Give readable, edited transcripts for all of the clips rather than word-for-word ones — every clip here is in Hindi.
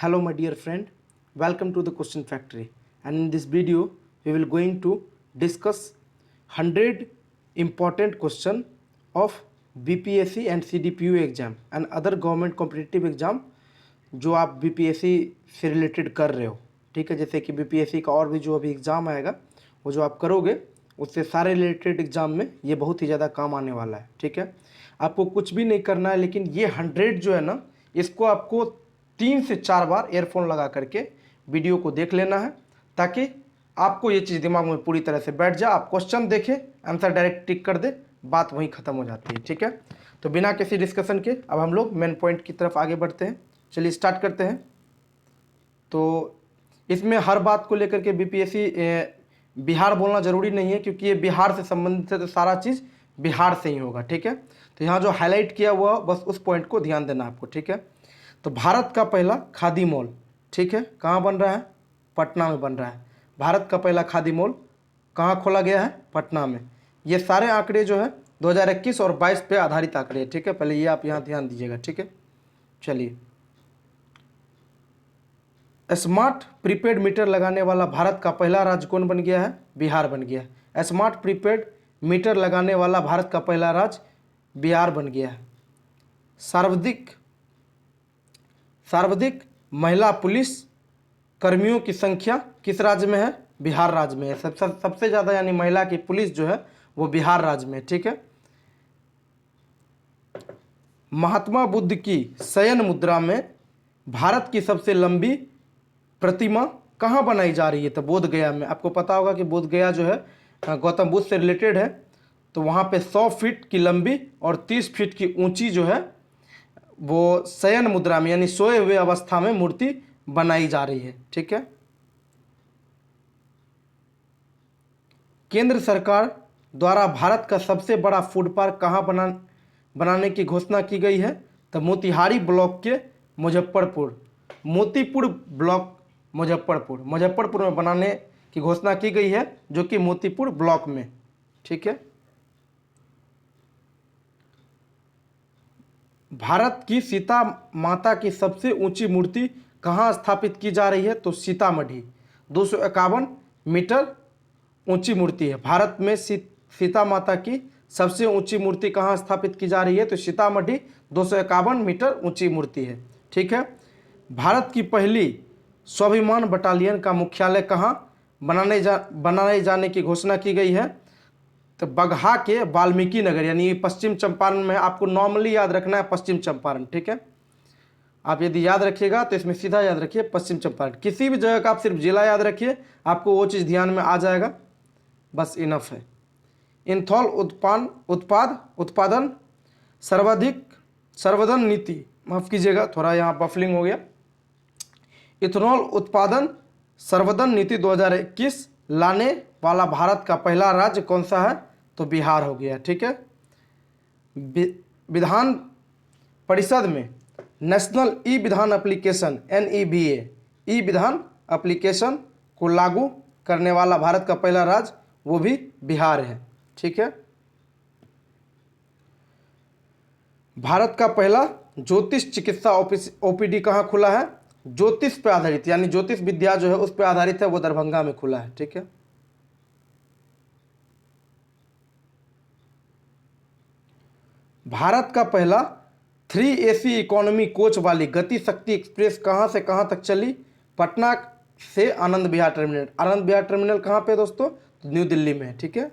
Hello my dear friend, welcome to the question factory, and in this video we will going to discuss 100 important question of BPSC and CDPU exam and other government competitive exam जो आप BPSC से रिलेटेड कर रहे हो। ठीक है, जैसे कि BPSC का और भी जो अभी एग्ज़ाम आएगा वो जो आप करोगे उससे सारे रिलेटेड एग्ज़ाम में ये बहुत ही ज़्यादा काम आने वाला है। ठीक है, आपको कुछ भी नहीं करना है, लेकिन ये 100 जो है ना, इसको आपको 3 से 4 बार एयरफोन लगा करके वीडियो को देख लेना है, ताकि आपको ये चीज़ दिमाग में पूरी तरह से बैठ जाए। आप क्वेश्चन देखें, आंसर डायरेक्ट टिक कर दे, बात वहीं ख़त्म हो जाती है। ठीक है, तो बिना किसी डिस्कशन के अब हम लोग मेन पॉइंट की तरफ आगे बढ़ते हैं। चलिए स्टार्ट करते हैं। तो इसमें हर बात को लेकर के BPSC बिहार बोलना ज़रूरी नहीं है, क्योंकि ये बिहार से संबंधित है, तो सारा चीज़ बिहार से ही होगा। ठीक है, तो यहाँ जो हाईलाइट किया हुआ बस उस पॉइंट को ध्यान देना आपको। ठीक है, तो भारत का पहला खादी मॉल, ठीक है, कहाँ बन रहा है? पटना में बन रहा है। भारत का पहला खादी मॉल कहाँ खोला गया है? पटना में। ये सारे आंकड़े जो है 2021 और 22 पे आधारित आंकड़े हैं। ठीक है, पहले ये आप यहाँ ध्यान दीजिएगा। ठीक है, चलिए, स्मार्ट प्रीपेड मीटर लगाने वाला भारत का पहला राज्य कौन बन गया है? बिहार बन गया है। स्मार्ट प्रीपेड मीटर लगाने वाला भारत का पहला राज्य बिहार बन गया है। सर्वाधिक महिला पुलिस कर्मियों की संख्या किस राज्य में है? बिहार राज्य में है। सबसे ज़्यादा यानी महिला की पुलिस जो है वो बिहार राज्य में। ठीक है, महात्मा बुद्ध की शयन मुद्रा में भारत की सबसे लंबी प्रतिमा कहाँ बनाई जा रही है? तो बोध गया में। आपको पता होगा कि बोध गया जो है गौतम बुद्ध से रिलेटेड है, तो वहाँ पे 100 फीट की लंबी और 30 फीट की ऊंची जो है वो शयन मुद्रा में यानी सोए हुए अवस्था में मूर्ति बनाई जा रही है। ठीक है, केंद्र सरकार द्वारा भारत का सबसे बड़ा फूड पार्क कहाँ बनाने की घोषणा की गई है? तो मोतिहारी ब्लॉक के मोतीपुर ब्लॉक मुजफ्फरपुर में बनाने की घोषणा की गई है, जो कि मोतीपुर ब्लॉक में। ठीक है, भारत की सीता माता की सबसे ऊंची मूर्ति कहाँ स्थापित की जा रही है? तो सीतामढ़ी। 251 मीटर ऊंची मूर्ति है। भारत में सीता माता की सबसे ऊंची मूर्ति कहाँ स्थापित की जा रही है? तो सीतामढ़ी। 251 मीटर ऊंची मूर्ति है। ठीक है, भारत की पहली स्वाभिमान बटालियन का मुख्यालय कहाँ बनाए जाने की घोषणा की गई है? तो बगहा के वाल्मीकि नगर यानी पश्चिम चंपारण में। आपको नॉर्मली याद रखना है पश्चिम चंपारण। ठीक है, आप यदि याद रखिएगा तो इसमें सीधा याद रखिए पश्चिम चंपारण। किसी भी जगह का आप सिर्फ जिला याद रखिए, आपको वो चीज़ ध्यान में आ जाएगा, बस इनफ है। इंथॉल उत्पादन संवर्धन नीति, माफ़ कीजिएगा थोड़ा यहाँ बफलिंग हो गया। इथेनॉल उत्पादन संवर्धन नीति 2021 लाने वाला भारत का पहला राज्य कौन सा है? तो बिहार हो गया। ठीक है, विधान परिषद में नेशनल ई विधान एप्लीकेशन NEVA ई विधान एप्लीकेशन को लागू करने वाला भारत का पहला राज्य वो भी बिहार है। ठीक है, भारत का पहला ज्योतिष चिकित्सा OPD कहाँ खुला है? ज्योतिष पे आधारित यानी ज्योतिष विद्या जो है उस पे आधारित है, वो दरभंगा में खुला है। ठीक है, भारत का पहला 3 AC इकोनॉमी कोच वाली गति शक्ति एक्सप्रेस कहाँ से कहाँ तक चली? पटना से आनंद विहार टर्मिनल। आनंद विहार टर्मिनल कहाँ पे दोस्तों? न्यू दिल्ली में है। ठीक है,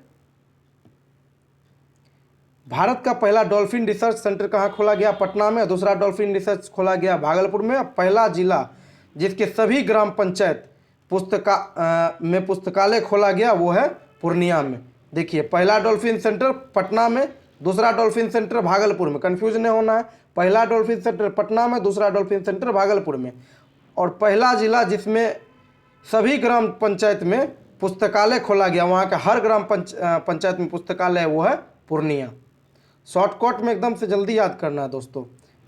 भारत का पहला डॉल्फिन रिसर्च सेंटर कहाँ खोला गया? पटना में। दूसरा डॉल्फिन रिसर्च खोला गया भागलपुर में। पहला जिला जिसके सभी ग्राम पंचायत पुस्तकालय खोला गया वो है पूर्णिया में। देखिए, पहला डॉल्फिन सेंटर पटना में, दूसरा डॉल्फिन सेंटर भागलपुर में। कंफ्यूज नहीं होना है, पहला डॉल्फिन सेंटर पटना में, दूसरा डॉल्फिन सेंटर भागलपुर में। और पहला जिला जिसमें सभी ग्राम पंचायत में पुस्तकालय खोला गया, वहाँ का हर ग्राम पंचायत में पुस्तकालय वो है पूर्णिया। शॉर्टकट में एकदम से जल्दी याद करना है दोस्तों।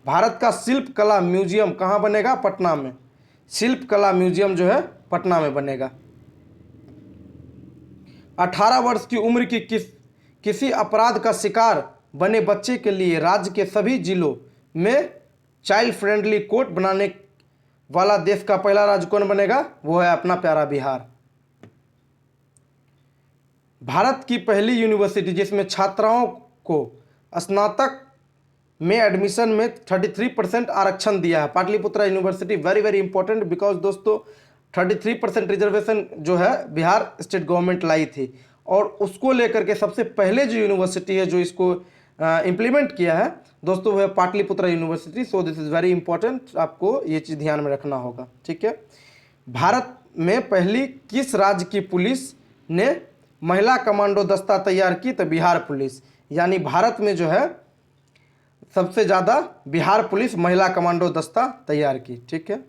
भारत का शिल्प कला म्यूजियम कहाँ बनेगा? पटना में। शिल्प कला म्यूजियम जो है पटना में बनेगा। 18 वर्ष की उम्र की किसी अपराध का शिकार बने बच्चे के लिए राज्य के सभी जिलों में चाइल्ड फ्रेंडली कोर्ट वाला देश का पहला राज्य कौन बनेगा? वो है अपना प्यारा बिहार। भारत की पहली यूनिवर्सिटी जिसमें छात्राओं को स्नातक में एडमिशन में 33% आरक्षण दिया है, Pataliputra university. Very very important, because दोस्तों 33% रिजर्वेशन जो है बिहार स्टेट गवर्नमेंट लाई थी, और उसको लेकर के सबसे पहले जो यूनिवर्सिटी है जो इसको इम्प्लीमेंट किया है दोस्तों, वो है Pataliputra university. So this is very important, आपको ये चीज़ ध्यान में रखना होगा, ठीक है। भारत में पहली किस राज्य की पुलिस ने महिला कमांडो दस्ता तैयार की? तो बिहार पुलिस। यानी भारत में जो है सबसे ज़्यादा बिहार पुलिस महिला कमांडो दस्ता तैयार की, ठीक है।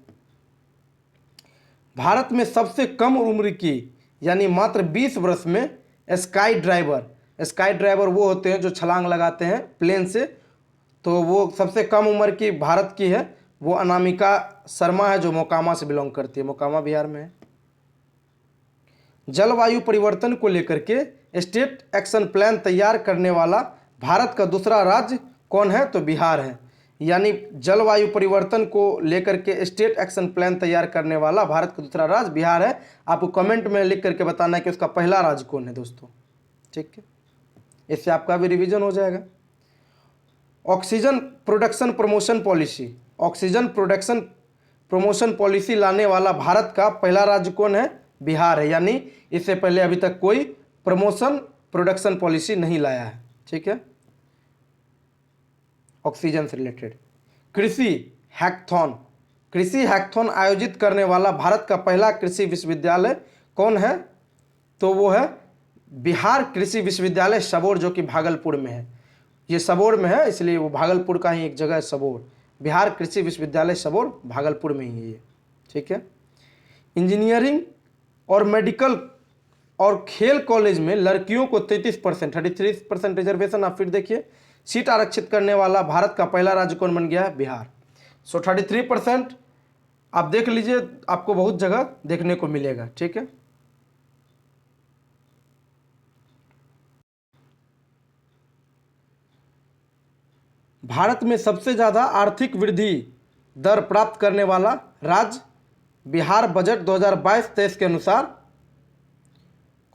भारत में सबसे कम उम्र की यानी मात्र 20 वर्ष में स्काई ड्राइवर वो होते हैं जो छलांग लगाते हैं प्लेन से, तो वो सबसे कम उम्र की भारत की है, वो अनामिका शर्मा है जो मोकामा से बिलोंग करती है, मोकामा बिहार में है। जलवायु परिवर्तन को लेकर के स्टेट एक्शन प्लान तैयार करने वाला भारत का दूसरा राज्य कौन है? तो बिहार है। यानी जलवायु परिवर्तन को लेकर के स्टेट एक्शन प्लान तैयार करने वाला भारत का दूसरा राज्य बिहार है। आपको कमेंट में लिख करके बताना है कि उसका पहला राज्य कौन है दोस्तों, ठीक है। इससे आपका भी रिवीजन हो जाएगा। ऑक्सीजन प्रोडक्शन प्रमोशन पॉलिसी लाने वाला भारत का पहला राज्य कौन है? बिहार है। यानी इससे पहले अभी तक कोई प्रोडक्शन पॉलिसी नहीं लाया है, ठीक है, ऑक्सीजन से रिलेटेड। कृषि हैकथॉन आयोजित करने वाला भारत का पहला कृषि विश्वविद्यालय कौन है? तो वो है बिहार कृषि विश्वविद्यालय सबौर, जो कि भागलपुर में है। ये सबौर में है, इसलिए वो भागलपुर का ही एक जगह है सबौर। बिहार कृषि विश्वविद्यालय सबौर भागलपुर में ही है ये, ठीक है। इंजीनियरिंग और मेडिकल और खेल कॉलेज में लड़कियों को 33% रिजर्वेशन। आप फिर देखिए, सीट आरक्षित करने वाला भारत का पहला राज्य कौन बन गया है? बिहार। सो 33% आप देख लीजिए, आपको बहुत जगह देखने को मिलेगा, ठीक है। भारत में सबसे ज़्यादा आर्थिक वृद्धि दर प्राप्त करने वाला राज्य बिहार बजट 2022-23 के अनुसार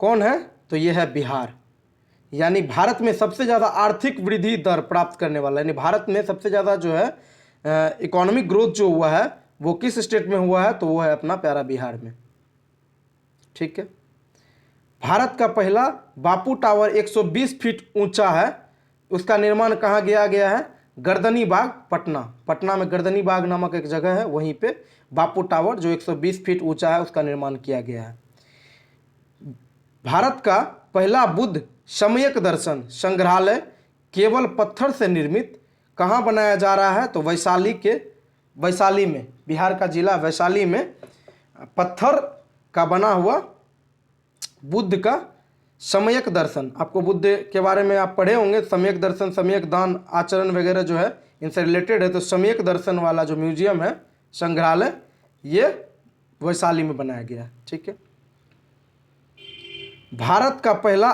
कौन है? तो ये है बिहार। यानी भारत में सबसे ज़्यादा आर्थिक वृद्धि दर प्राप्त करने वाला, यानी भारत में सबसे ज़्यादा जो है इकोनॉमिक ग्रोथ जो हुआ है वो किस स्टेट में हुआ है? तो वो है अपना प्यारा बिहार में, ठीक है। भारत का पहला बापू टावर 120 फीट ऊंचा है, उसका निर्माण कहाँ किया गया है? गर्दनी बाग, पटना में गर्दनी बाग नामक एक जगह है, वहीं पे बापू टावर जो 120 फीट ऊंचा है उसका निर्माण किया गया है। भारत का पहला बुद्ध सम्यक दर्शन संग्रहालय केवल पत्थर से निर्मित कहाँ बनाया जा रहा है? तो वैशाली में, बिहार का जिला वैशाली में पत्थर का बना हुआ बुद्ध का सम्यक दर्शन, आपको बुद्ध के बारे में आप पढ़े होंगे, सम्यक दर्शन, सम्यक दान आचरण वगैरह जो है इनसे रिलेटेड है। तो सम्यक दर्शन वाला जो म्यूजियम है, संग्रहालय, ये वैशाली में बनाया गया है, ठीक है। भारत का पहला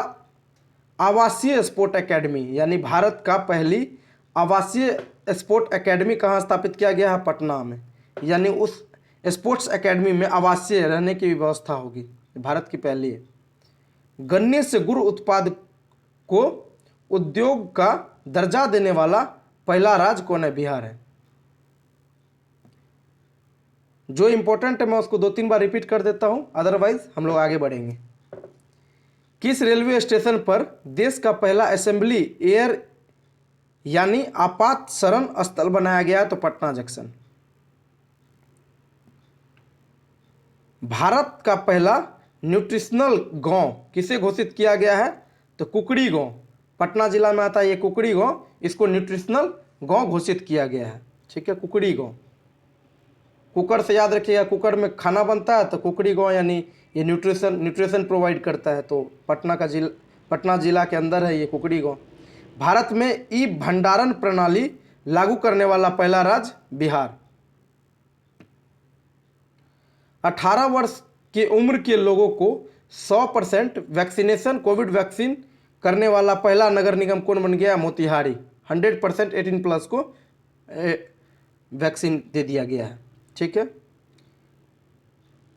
आवासीय स्पोर्ट एकेडमी, यानी भारत का पहली आवासीय स्पोर्ट एकेडमी कहाँ स्थापित किया गया है? पटना में। यानी उस स्पोर्ट्स एकेडमी में आवासीय रहने की भी व्यवस्था होगी, भारत की पहली है। गन्ने से गुड़ उत्पाद को उद्योग का दर्जा देने वाला पहला राज्य कौन है? बिहार है। जो इंपॉर्टेंट है मैं उसको 2-3 बार रिपीट कर देता हूं, अदरवाइज हम लोग आगे बढ़ेंगे। किस रेलवे स्टेशन पर देश का पहला असेंबली एयर यानी आपात शरण स्थल बनाया गया है? तो पटना जंक्शन। भारत का पहला न्यूट्रिशनल गांव किसे घोषित किया गया है? तो कुकड़ी गांव, पटना जिला में आता है ये कुकड़ी गांव, इसको न्यूट्रिशनल गांव घोषित किया गया है, ठीक है, कुकड़ी गांव। कुकर से याद रखिएगा, कुकर में खाना बनता है, तो कुकड़ी गांव यानी ये न्यूट्रिशन प्रोवाइड करता है, तो पटना जिला के अंदर है ये कुकड़ी गांव। भारत में ई भंडारण प्रणाली लागू करने वाला पहला राज्य बिहार। 18 वर्ष की उम्र के लोगों को 100% वैक्सीनेशन कोविड वैक्सीन करने वाला पहला नगर निगम कौन बन गया? मोतिहारी। 100% 18+ को वैक्सीन दे दिया गया है, ठीक है।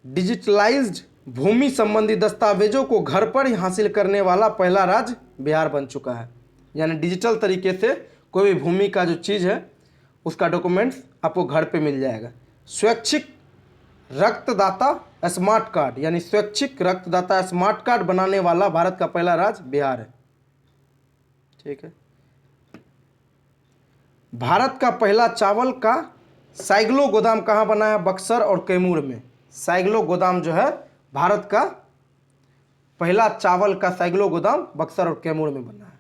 डिजिटलाइज्ड भूमि संबंधी दस्तावेजों को घर पर ही हासिल करने वाला पहला राज्य बिहार बन चुका है। यानी डिजिटल तरीके से कोई भी भूमि का जो चीज़ है उसका डॉक्यूमेंट्स आपको घर पे मिल जाएगा। स्वैच्छिक रक्तदाता स्मार्ट कार्ड, यानी स्वैच्छिक रक्तदाता स्मार्ट कार्ड बनाने वाला भारत का पहला राज्य बिहार है। ठीक है। भारत का पहला चावल का साइग्लो गोदाम कहाँ बना है? बक्सर और कैमूर में। साइग्लो गोदाम जो है भारत का पहला चावल का साइग्लो गोदाम बक्सर और कैमूर में बना है।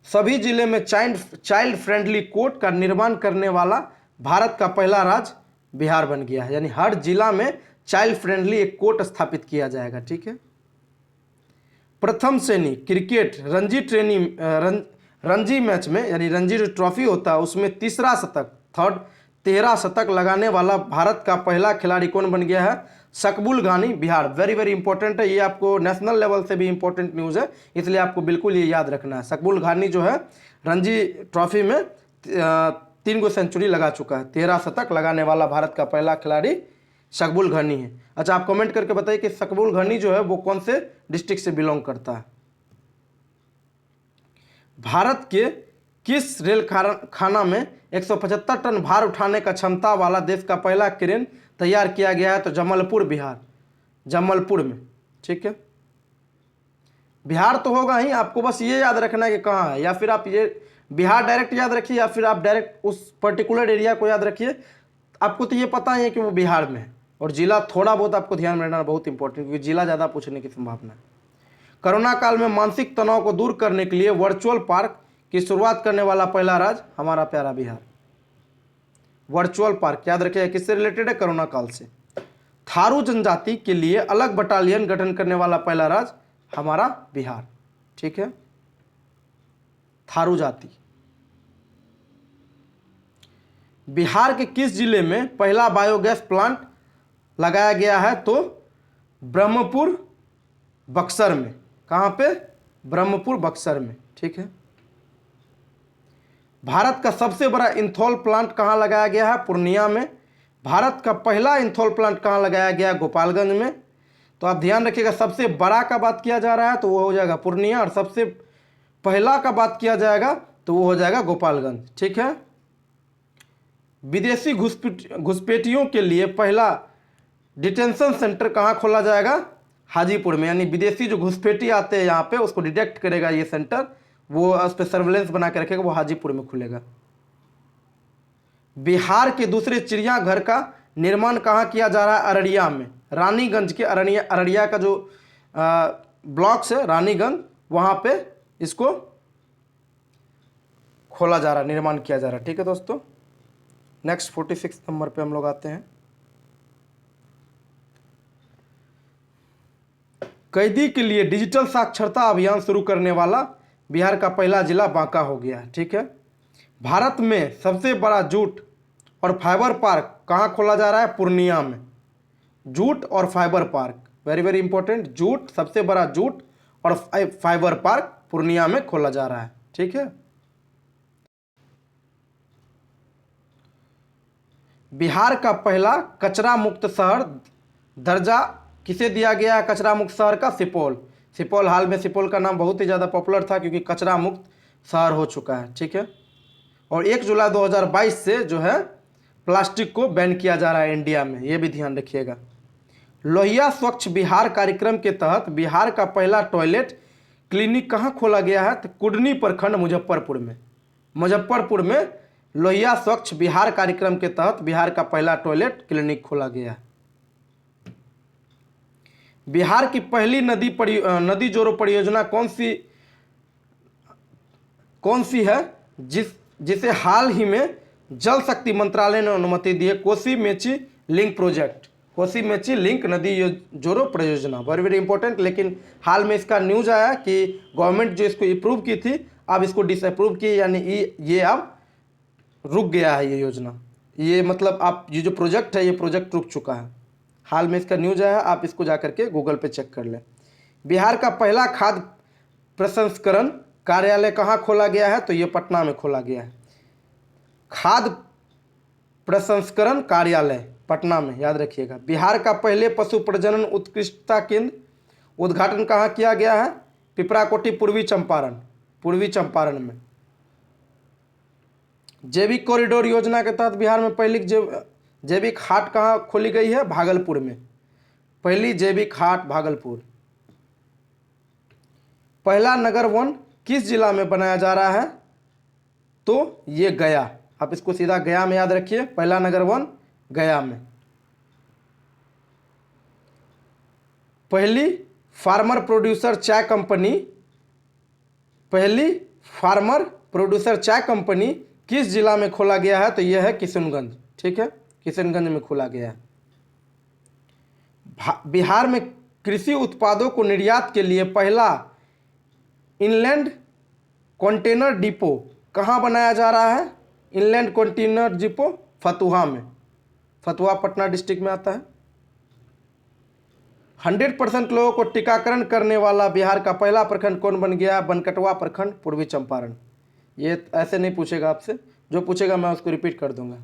सभी जिले में चाइल्ड फ्रेंडली कोर्ट का निर्माण करने वाला भारत का पहला राज्य बिहार बन गया है। यानी हर जिला में चाइल्ड फ्रेंडली एक कोर्ट स्थापित किया जाएगा। ठीक है। प्रथम श्रेणी क्रिकेट रणजी मैच में, यानी रणजी जो ट्रॉफी होता है उसमें 13 शतक लगाने वाला भारत का पहला खिलाड़ी कौन बन गया है? शकबुल गानी, बिहार। वेरी वेरी इंपॉर्टेंट है ये, आपको नेशनल लेवल से भी इंपॉर्टेंट न्यूज़ है, इसलिए आपको बिल्कुल ये याद रखना है। शकबुल गानी जो है रणजी ट्रॉफी में 3 सेंचुरी लगा चुका है। 13 शतक लगाने वाला भारत का पहला खिलाड़ी शकबुल घनी है। अच्छा, आप कमेंट करके बताइए कि शकबुल घनी जो है वो कौन से डिस्ट्रिक्ट से बिलोंग करता है। भारत के किस रेल खाना में 175 टन भार उठाने का क्षमता वाला देश का पहला क्रेन तैयार किया गया है? तो जमलपुर, बिहार। जमलपुर में। ठीक है। बिहार तो होगा ही, आपको बस ये याद रखना है कि कहाँ है, या फिर आप ये बिहार डायरेक्ट याद रखिए या फिर आप डायरेक्ट उस पर्टिकुलर एरिया को याद रखिए। आपको तो ये पता ही है कि वो बिहार में है, और जिला थोड़ा बहुत आपको ध्यान में रखना बहुत इंपॉर्टेंट, क्योंकि जिला ज़्यादा पूछने की संभावना है। कोरोना काल में मानसिक तनाव को दूर करने के लिए वर्चुअल पार्क की शुरुआत करने वाला पहला राज्य हमारा प्यारा बिहार। वर्चुअल पार्क याद रखिए किससे रिलेटेड है? कोरोना काल से। थारू जनजाति के लिए अलग बटालियन गठन करने वाला पहला राज्य हमारा बिहार। ठीक है। थारू जाति। बिहार के किस जिले में पहला बायोगैस प्लांट लगाया गया है? तो ब्रह्मपुर बक्सर में। कहाँ पे? ब्रह्मपुर बक्सर में। ठीक है। भारत का सबसे बड़ा इंथॉल प्लांट कहाँ लगाया गया है? पूर्णिया में। भारत का पहला इंथॉल प्लांट कहाँ लगाया गया? गोपालगंज में। तो आप ध्यान रखिएगा, सबसे बड़ा का बात किया जा रहा है तो वो हो जाएगा पूर्णिया, और सबसे पहला का बात किया जाएगा तो वो हो जाएगा गोपालगंज। ठीक है। विदेशी घुसपैठियों के लिए पहला डिटेंशन सेंटर कहाँ खोला जाएगा? हाजीपुर में। यानी विदेशी जो घुसपैठी आते हैं यहाँ पे उसको डिटेक्ट करेगा ये सेंटर, वो उस पर सर्वेलेंस बना के रखेगा, वो हाजीपुर में खुलेगा। बिहार के दूसरे चिड़ियाघर का निर्माण कहाँ किया जा रहा है? अररिया में। रानीगंज के अररिया का जो ब्लॉक्स है रानीगंज, वहाँ पे इसको खोला जा रहा है, निर्माण किया जा रहा है। ठीक है दोस्तों। नेक्स्ट 46 नंबर पे हम लोग आते हैं। कैदी के लिए डिजिटल साक्षरता अभियान शुरू करने वाला बिहार का पहला जिला बांका हो गया है। ठीक है। भारत में सबसे बड़ा जूट और फाइबर पार्क कहाँ खोला जा रहा है? पूर्णिया में। जूट और fibre park, very very important. Jute, सबसे बड़ा जूट और फाइबर पार्क पूर्णिया में खोला जा रहा है। ठीक है। बिहार का पहला कचरा मुक्त शहर दर्जा किसे दिया गया है? कचरा मुक्त शहर का सुपौल। सुपौल, हाल में सुपौल का नाम बहुत ही ज़्यादा पॉपुलर था क्योंकि कचरा मुक्त शहर हो चुका है। ठीक है। और 1 जुलाई 2022 से जो है प्लास्टिक को बैन किया जा रहा है इंडिया में, ये भी ध्यान रखिएगा। लोहिया स्वच्छ बिहार कार्यक्रम के तहत बिहार का पहला टॉयलेट क्लिनिक कहाँ खोला गया है? तो कुडनी प्रखंड, मुजफ्फरपुर में। मुजफ्फरपुर में लोहिया स्वच्छ बिहार कार्यक्रम के तहत बिहार का पहला टॉयलेट क्लिनिक खोला गया है। बिहार की पहली नदी जोड़ो परियोजना कौन सी है जिसे हाल ही में जल शक्ति मंत्रालय ने अनुमति दी है? Kosi Mechi link project. Kosi Mechi link नदी जोड़ो परियोजना, वेरी वेरी इंपॉर्टेंट। लेकिन हाल में इसका न्यूज आया कि गवर्नमेंट जो इसको अप्रूव की थी अब इसको डिसअप्रूव की, यानी ये अब रुक गया है ये योजना। ये मतलब आप ये जो प्रोजेक्ट है ये प्रोजेक्ट रुक चुका है। हाल में इसका न्यूज आया, आप इसको जा करके गूगल पे चेक कर लें। बिहार का पहला खाद्य प्रसंस्करण कार्यालय कहाँ खोला गया है? तो ये पटना में खोला गया है। खाद्य प्रसंस्करण कार्यालय पटना में, याद रखिएगा। बिहार का पहले पशु प्रजनन उत्कृष्टता केंद्र उद्घाटन कहाँ किया गया है? पिपराकोटी, पूर्वी चंपारण में। जैविक कॉरिडोर योजना के तहत बिहार में पहली जैविक हाट कहाँ खोली गई है? भागलपुर में, पहली जैविक हाट भागलपुर। पहला नगर वन किस जिला में बनाया जा रहा है? तो ये गया, आप इसको सीधा गया में याद रखिए, पहला नगर वन गया में। पहली फार्मर प्रोड्यूसर चाय कंपनी किस जिला में खोला गया है? तो यह है किशनगंज, ठीक है, किशनगंज में खोला गया है। बिहार में कृषि उत्पादों को निर्यात के लिए पहला इनलैंड कंटेनर डिपो कहाँ बनाया जा रहा है? इनलैंड कंटेनर डिपो फतुहा में, फतुहा पटना डिस्ट्रिक्ट में आता है। 100% लोगों को टीकाकरण करने वाला बिहार का पहला प्रखंड कौन बन गया? बनकटवा प्रखंड, पूर्वी चंपारण। ये ऐसे नहीं पूछेगा आपसे, जो पूछेगा मैं उसको रिपीट कर दूंगा।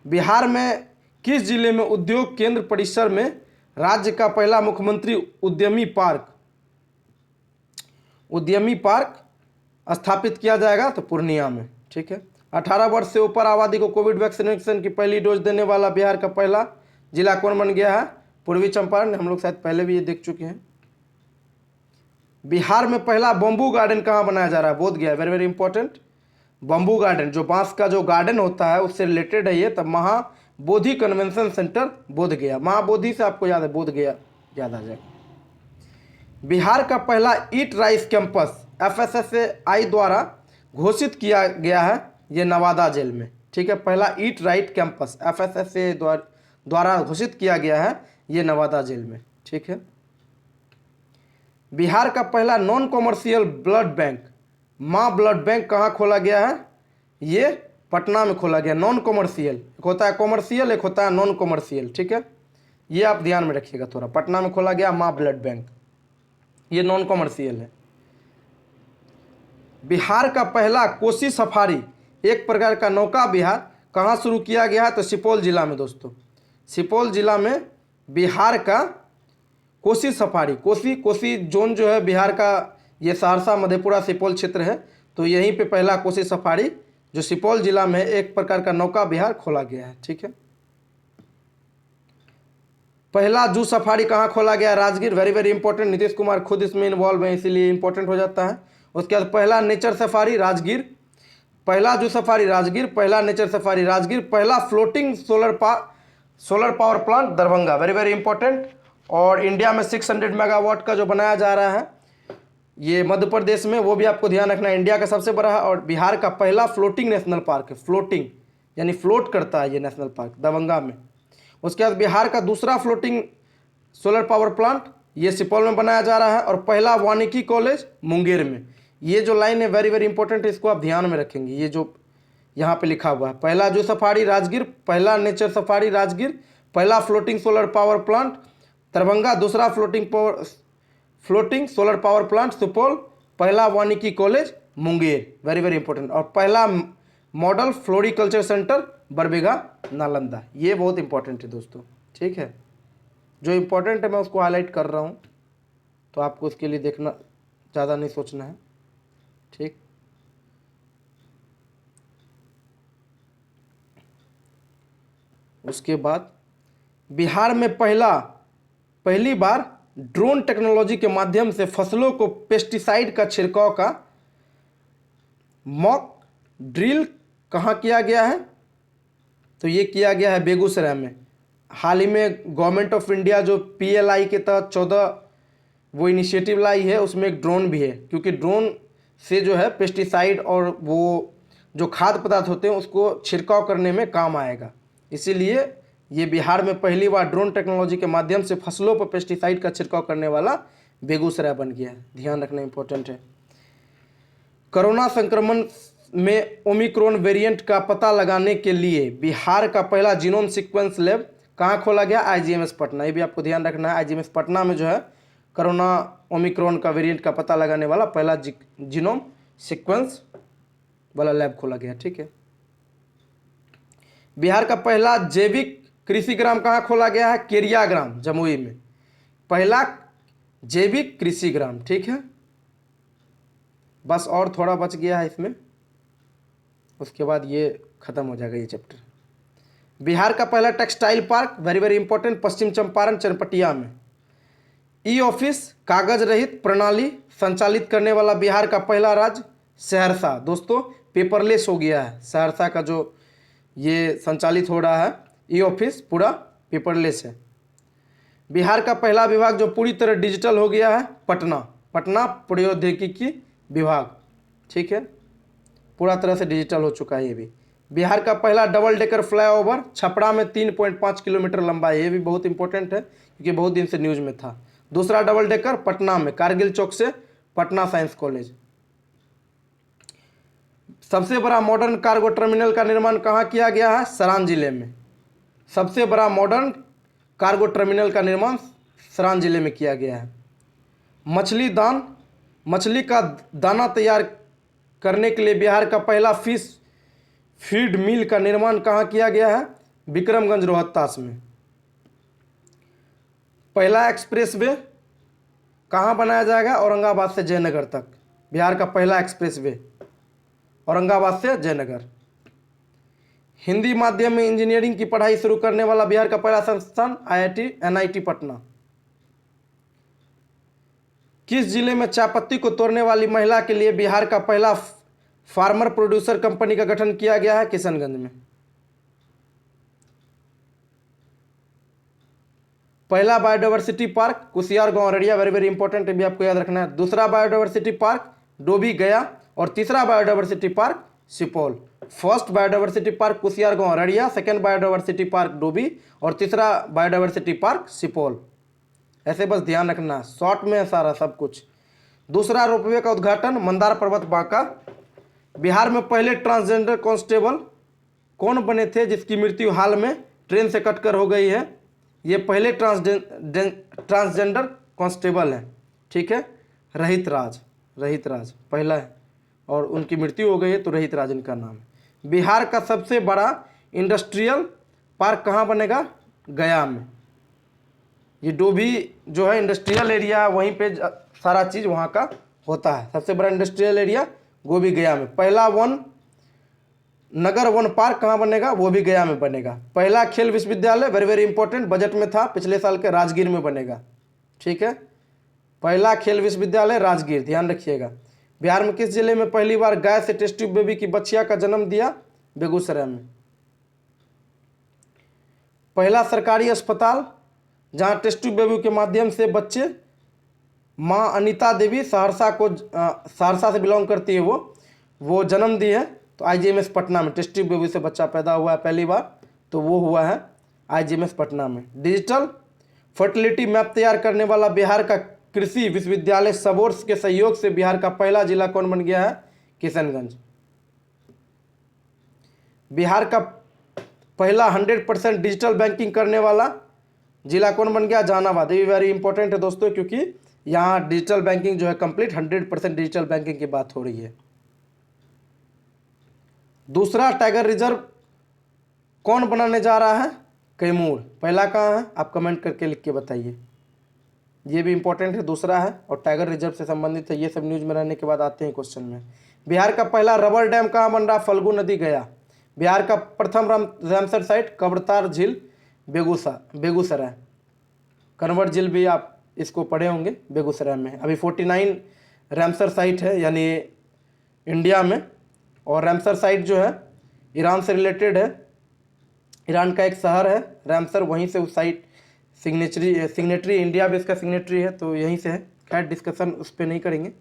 बिहार में किस जिले में उद्योग केंद्र परिसर में राज्य का पहला मुख्यमंत्री उद्यमी पार्क स्थापित किया जाएगा? तो पूर्णिया में, ठीक है। 18 वर्ष से ऊपर आबादी को कोविड वैक्सीनेशन की पहली डोज देने वाला बिहार का पहला जिला कौन बन गया है? पूर्वी चंपारण। हम लोग शायद पहले भी ये देख चुके हैं। बिहार में पहला बम्बू गार्डन कहाँ बनाया जा रहा है? बोध गया, very very important. Bamboo garden, जो बांस का जो गार्डन होता है उससे रिलेटेड है ये, तब महाबोधि कन्वेंशन सेंटर बोध गया। महाबोधि से आपको याद है बोध गया याद आ जाएगा। बिहार का पहला ईट राइस कैंपस FSSAI द्वारा घोषित किया गया है, ये नवादा जेल में, ठीक है। पहला ईट राइट कैंपस FSSAI द्वारा घोषित किया गया है, ये नवादा जेल में, ठीक है। बिहार का पहला नॉन कॉमर्शियल ब्लड बैंक, माँ ब्लड बैंक कहाँ खोला गया है? ये पटना में खोला गया। नॉन कॉमर्शियल, एक होता है कॉमर्शियल, एक होता है नॉन कॉमर्शियल, ठीक है, ये आप ध्यान में रखिएगा थोड़ा। पटना में खोला गया माँ ब्लड बैंक, ये नॉन कॉमर्शियल है। बिहार का पहला कोसी सफारी, एक प्रकार का नौका विहार, कहाँ शुरू किया गया है? तो सुपौल जिला में दोस्तों, सुपौल जिला में बिहार का कोसी सफारी, कोसी जोन जो है बिहार का, ये सहरसा, मधेपुरा, सुपौल क्षेत्र है, तो यहीं पे पहला कोसी सफारी जो सुपौल जिला में एक प्रकार का नौका विहार खोला गया है, ठीक है। पहला जू सफारी कहाँ खोला गया? Rajgir, very very important. Nitish Kumar खुद इसमें इन्वॉल्व है, इसीलिए इंपॉर्टेंट हो जाता है। उसके बाद पहला नेचर सफारी राजगीर, पहला जू सफारी राजगीर, पहला नेचर सफारी राजगीर, पहला floating solar power plant Darbhanga, very very important. और इंडिया में 600 मेगावाट का जो बनाया जा रहा है ये मध्य प्रदेश में, वो भी आपको ध्यान रखना है, इंडिया का सबसे बड़ा है। और बिहार का पहला फ्लोटिंग नेशनल पार्क है, फ्लोटिंग यानी फ्लोट करता है ये नेशनल पार्क, दरभंगा में। उसके बाद बिहार का दूसरा फ्लोटिंग सोलर पावर प्लांट ये सुपौल में बनाया जा रहा है। और पहला वानिकी कॉलेज मुंगेर में। ये जो लाइन है वेरी वेरी इंपॉर्टेंट है, इसको आप ध्यान में रखेंगे। ये जो यहाँ पे लिखा हुआ है, पहला जू सफारी राजगीर, पहला नेचर सफारी राजगीर, पहला floating solar power plant Darbhanga, दूसरा floating solar power plant Supaul, पहला वानिकी college Munger, very very important. और पहला model floriculture centre Barbigha Nalanda, ये बहुत इंपॉर्टेंट है दोस्तों, ठीक है। जो इंपॉर्टेंट है मैं उसको हाईलाइट कर रहा हूँ, तो आपको उसके लिए देखना, ज़्यादा नहीं सोचना है, ठीक। उसके बाद बिहार में पहली बार ड्रोन टेक्नोलॉजी के माध्यम से फसलों को पेस्टिसाइड का छिड़काव का मॉक ड्रिल कहाँ किया गया है? तो ये किया गया है बेगूसराय में। हाल ही में गवर्नमेंट ऑफ इंडिया जो PLI के तहत 14 वो इनिशिएटिव लाई है, उसमें एक ड्रोन भी है, क्योंकि ड्रोन से जो है पेस्टिसाइड और वो जो खाद्य पदार्थ होते हैं उसको छिड़काव करने में काम आएगा। इसीलिए ये बिहार में पहली बार ड्रोन टेक्नोलॉजी के माध्यम से फसलों पर पेस्टिसाइड का छिड़काव करने वाला बेगूसराय बन गया है, ध्यान रखना इंपॉर्टेंट है। कोरोना संक्रमण में ओमिक्रॉन वेरिएंट का पता लगाने के लिए बिहार का पहला जीनोम सीक्वेंस लैब कहाँ खोला गया? IGMS पटना, ये भी आपको ध्यान रखना है। IGMS पटना में जो है कोरोना ओमिक्रॉन का वेरिएंट का पता लगाने वाला पहला जीनोम सीक्वेंस वाला लैब खोला गया, ठीक है। बिहार का पहला जैविक कृषि ग्राम कहाँ खोला गया है? केरिया ग्राम जमुई में, पहला जैविक कृषि ग्राम। ठीक है, बस और थोड़ा बच गया है इसमें, उसके बाद ये खत्म हो जाएगा ये चैप्टर। बिहार का पहला textile park, very very important, Paschim Champaran Chanpatia में। ई ऑफिस कागज रहित प्रणाली संचालित करने वाला बिहार का पहला राज्य सहरसा। दोस्तों पेपरलेस हो गया है सहरसा का, जो ये संचालित हो रहा है ई ऑफिस पूरा पेपरलेस है। बिहार का पहला विभाग जो पूरी तरह डिजिटल हो गया है पटना प्रौद्योगिकी विभाग। ठीक है, पूरा तरह से डिजिटल हो चुका है ये भी। बिहार का पहला डबल डेकर फ्लाईओवर छपरा में 3.5 किलोमीटर लंबा है, ये भी बहुत इंपॉर्टेंट है क्योंकि बहुत दिन से न्यूज में था। दूसरा डबल डेकर पटना में, कारगिल चौक से पटना साइंस कॉलेज। सबसे बड़ा मॉडर्न कार्गो टर्मिनल का निर्माण कहाँ किया गया है? सरान जिले में। सबसे बड़ा मॉडर्न कार्गो टर्मिनल का निर्माण सरान जिले में किया गया है। मछली का दाना तैयार करने के लिए बिहार का पहला फिश फीड मिल का निर्माण कहाँ किया गया है? विक्रमगंज रोहतास में। पहला एक्सप्रेसवे कहाँ बनाया जाएगा? औरंगाबाद से जयनगर तक। बिहार का पहला एक्सप्रेसवे औरंगाबाद से जयनगर। हिंदी माध्यम में इंजीनियरिंग की पढ़ाई शुरू करने वाला बिहार का पहला संस्थान NIT पटना। किस जिले में चाय पत्ती को तोड़ने वाली महिला के लिए बिहार का पहला फार्मर प्रोड्यूसर कंपनी का गठन किया गया है? किशनगंज में। पहला बायोडायवर्सिटी पार्क कुसियार गांव अररिया, वेरी वेरी इंपॉर्टेंट है, भी आपको याद रखना है। दूसरा बायोडायवर्सिटी पार्क डोभी गया और तीसरा biodiversity park Supaul. First biodiversity park कुसियार गांव Araria, second biodiversity park Dobhi और तीसरा बायोडायवर्सिटी पार्क सुपौल। ऐसे बस ध्यान रखना, शॉर्ट में है सारा सब कुछ। दूसरा रोपवे का उद्घाटन मंदार पर्वत बांका। बिहार में पहले ट्रांसजेंडर कांस्टेबल कौन बने थे जिसकी मृत्यु हाल में ट्रेन से कटकर हो गई है? ये पहले ट्रांसजेंडर कांस्टेबल हैं। ठीक है, रहित राज पहला है और उनकी मृत्यु हो गई है, तो रहित राज इनका नाम है। बिहार का सबसे बड़ा इंडस्ट्रियल पार्क कहाँ बनेगा? गया में। ये डोभी जो है इंडस्ट्रियल एरिया, वहीं पे सारा चीज़ वहाँ का होता है। सबसे बड़ा इंडस्ट्रियल एरिया वो भी गया में। पहला नगर वन पार्क कहाँ बनेगा? वो भी गया में बनेगा। पहला खेल विश्वविद्यालय, वेरी वेरी इंपॉर्टेंट, बजट में था पिछले साल के, राजगीर में बनेगा। ठीक है, पहला खेल विश्वविद्यालय राजगीर, ध्यान रखिएगा। बिहार में किस जिले में पहली बार गाय से टेस्ट ट्यूब बेबी की बच्चिया का जन्म दिया? बेगूसराय में। पहला सरकारी अस्पताल जहां टेस्ट ट्यूब बेबी के माध्यम से बच्चे, मां अनीता देवी सहरसा से बिलोंग करती है, वो जन्म दी है, तो IGMS पटना में टेस्ट ट्यूब बेबी से बच्चा पैदा हुआ है पहली बार, तो वो हुआ है IGMS पटना में। डिजिटल फर्टिलिटी मैप तैयार करने वाला बिहार का कृषि विश्वविद्यालय सबोर्स के सहयोग से बिहार का पहला जिला कौन बन गया है? किशनगंज। बिहार का पहला 100% डिजिटल बैंकिंग करने वाला जिला कौन बन गया? जहानाबाद। ये वेरी इंपॉर्टेंट है दोस्तों, क्योंकि यहाँ डिजिटल बैंकिंग जो है कंप्लीट 100% डिजिटल बैंकिंग की बात हो रही है। दूसरा टाइगर रिजर्व कौन बनाने जा रहा है? कैमूर। पहला कहाँ है? आप कमेंट करके लिख के बताइए, ये भी इंपॉर्टेंट है, दूसरा है और टाइगर रिजर्व से संबंधित है। ये सब न्यूज में रहने के बाद आते हैं क्वेश्चन में। बिहार का पहला रबर डैम कहाँ बन रहा? फल्गु नदी गया। बिहार का प्रथम रामसर साइट कब्रतार झील बेगूसराय। कन्वर्ट झील भी आप इसको पढ़े होंगे, बेगूसराय में। अभी 49 रामसर साइट है यानी इंडिया में, और रामसर साइट जो है ईरान से रिलेटेड है। ईरान का एक शहर है रामसर, वहीं से उस साइट सिग्नेटरी इंडिया भी इसका सिग्नेटरी है, तो यहीं से है। खैर डिस्कशन उस पर नहीं करेंगे,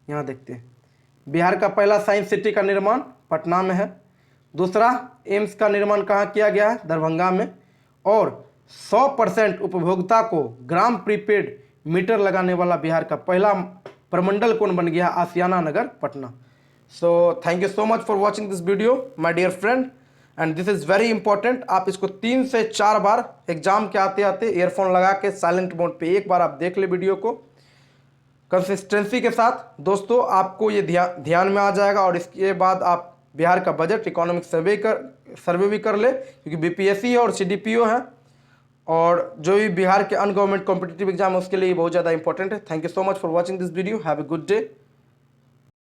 यहाँ देखते हैं। बिहार का पहला साइंस सिटी का निर्माण पटना में है। दूसरा एम्स का निर्माण कहाँ किया गया है? दरभंगा में। और 100% उपभोक्ता को ग्राम प्रीपेड मीटर लगाने वाला बिहार का पहला प्रमंडल कौन बन गया? Ashiana Nagar Patna. So thank you so much for watching this video my dear friend, and this is very important. आप इसको 3 से 4 बार एग्जाम के आते आते ईयरफोन लगा के साइलेंट मोड पे एक बार आप देख ले वीडियो को कंसिस्टेंसी के साथ। दोस्तों आपको ये ध्यान में आ जाएगा, और इसके बाद आप बिहार का बजट इकोनॉमिक सर्वे भी कर ले, क्योंकि BPSC और CDPO है, और जो भी बिहार के अनगवर्नमेंट कॉम्पिटिटिव एग्जाम है उसके लिए बहुत ज़्यादा इंपॉर्टेंट है। Thank you so much for watching this video. Have a good day.